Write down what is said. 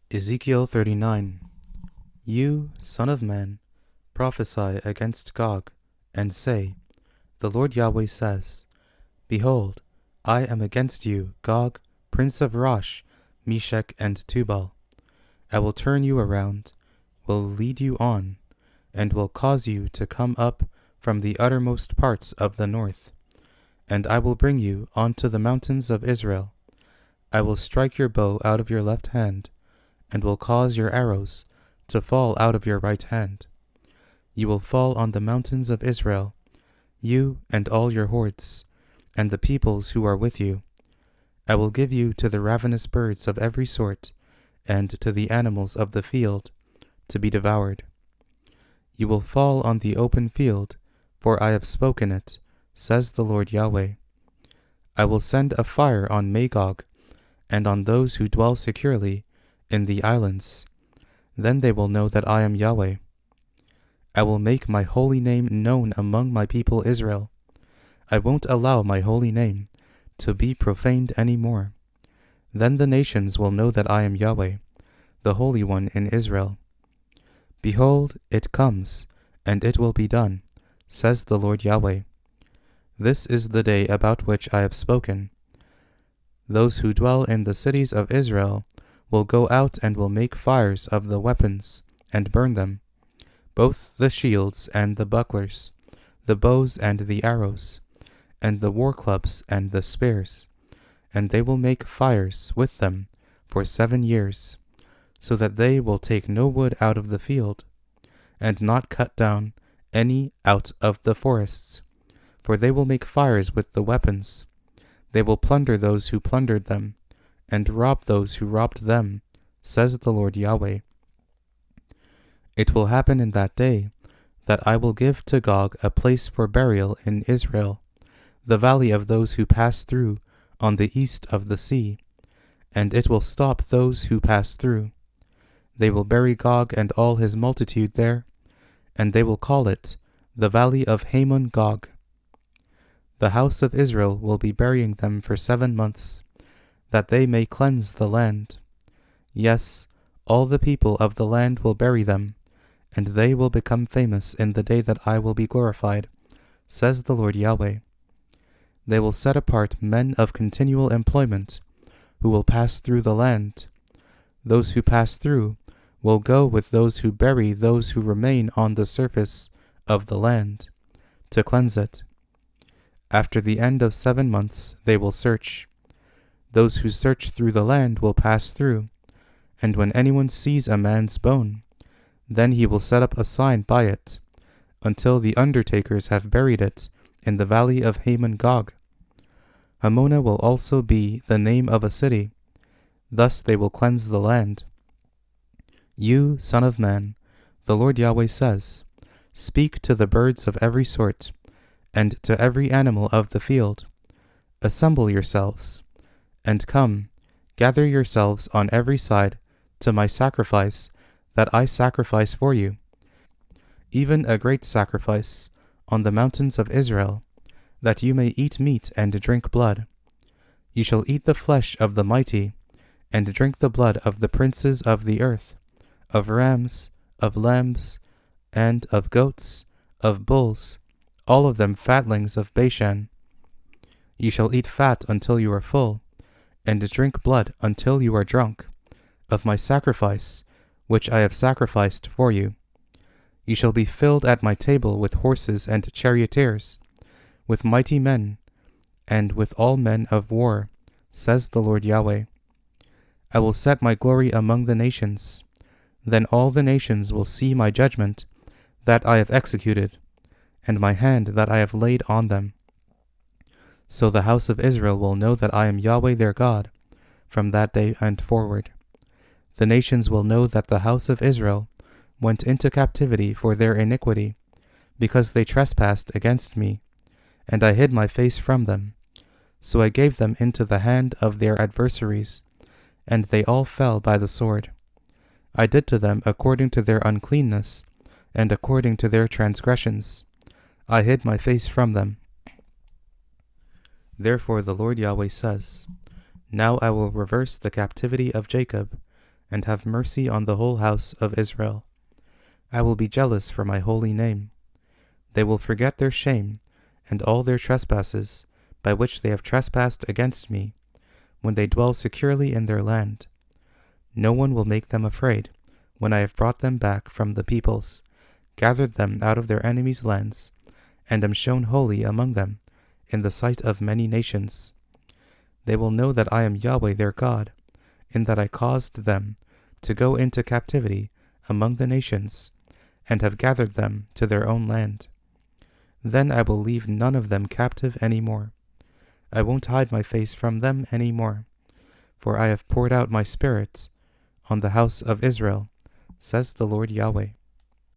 Ezekiel 39. You, son of man, prophesy against Gog, and say, The Lord Yahweh says, Behold, I am against you, Gog, prince of Rosh, Meshech, and Tubal. I will turn you around, will lead you on, and will cause you to come up from the uttermost parts of the north. And I will bring you onto the mountains of Israel. I will strike your bow out of your left hand, and will cause your arrows to fall out of your right hand. You will fall on the mountains of Israel, you and all your hordes, and the peoples who are with you. I will give you to the ravenous birds of every sort, and to the animals of the field, to be devoured. You will fall on the open field, for I have spoken it, says the Lord Yahweh. I will send a fire on Magog, and on those who dwell securely in the islands. Then they will know that I am Yahweh. I will make my holy name known among my people Israel. I won't allow my holy name to be profaned any more. Then the nations will know that I am Yahweh, the Holy One in Israel. Behold, it comes, and it will be done, says the Lord Yahweh. This is the day about which I have spoken. Those who dwell in the cities of Israel will go out and will make fires of the weapons, and burn them, both the shields and the bucklers, the bows and the arrows, and the war clubs and the spears, and they will make fires with them for 7 years, so that they will take no wood out of the field, and not cut down any out of the forests, for they will make fires with the weapons. They will plunder those who plundered them, and rob those who robbed them, says the Lord Yahweh. It will happen in that day that I will give to Gog a place for burial in Israel, the valley of those who pass through on the east of the sea, and it will stop those who pass through. They will bury Gog and all his multitude there, and they will call it the valley of Hamon Gog. The house of Israel will be burying them for 7 months, that they may cleanse the land. Yes, all the people of the land will bury them, and they will become famous in the day that I will be glorified, says the Lord Yahweh. They will set apart men of continual employment, who will pass through the land. Those who pass through will go with those who bury those who remain on the surface of the land, to cleanse it. After the end of 7 months they will search. Those who search through the land will pass through, and when anyone sees a man's bone, then he will set up a sign by it, until the undertakers have buried it in the valley of Hamon Gog. Hamona will also be the name of a city. Thus they will cleanse the land. You, son of man, the Lord Yahweh says, Speak to the birds of every sort, and to every animal of the field. Assemble yourselves, and come, gather yourselves on every side to my sacrifice that I sacrifice for you, even a great sacrifice on the mountains of Israel, that you may eat meat and drink blood. You shall eat the flesh of the mighty, and drink the blood of the princes of the earth, of rams, of lambs, and of goats, of bulls, all of them fatlings of Bashan. You shall eat fat until you are full, and drink blood until you are drunk, of my sacrifice, which I have sacrificed for you. You shall be filled at my table with horses and charioteers, with mighty men, and with all men of war, says the Lord Yahweh. I will set my glory among the nations. Then all the nations will see my judgment that I have executed, and my hand that I have laid on them. So the house of Israel will know that I am Yahweh their God, from that day and forward. The nations will know that the house of Israel went into captivity for their iniquity, because they trespassed against me, and I hid my face from them. So I gave them into the hand of their adversaries, and they all fell by the sword. I did to them according to their uncleanness, and according to their transgressions. I hid my face from them. Therefore the Lord Yahweh says, Now I will reverse the captivity of Jacob, and have mercy on the whole house of Israel. I will be jealous for my holy name. They will forget their shame and all their trespasses, by which they have trespassed against me, when they dwell securely in their land. No one will make them afraid, when I have brought them back from the peoples, gathered them out of their enemies' lands, and am shown holy among them, in the sight of many nations. They will know that I am Yahweh their God, in that I caused them to go into captivity among the nations, and have gathered them to their own land. Then I will leave none of them captive any more. I won't hide my face from them any more, for I have poured out my Spirit on the house of Israel, says the Lord Yahweh.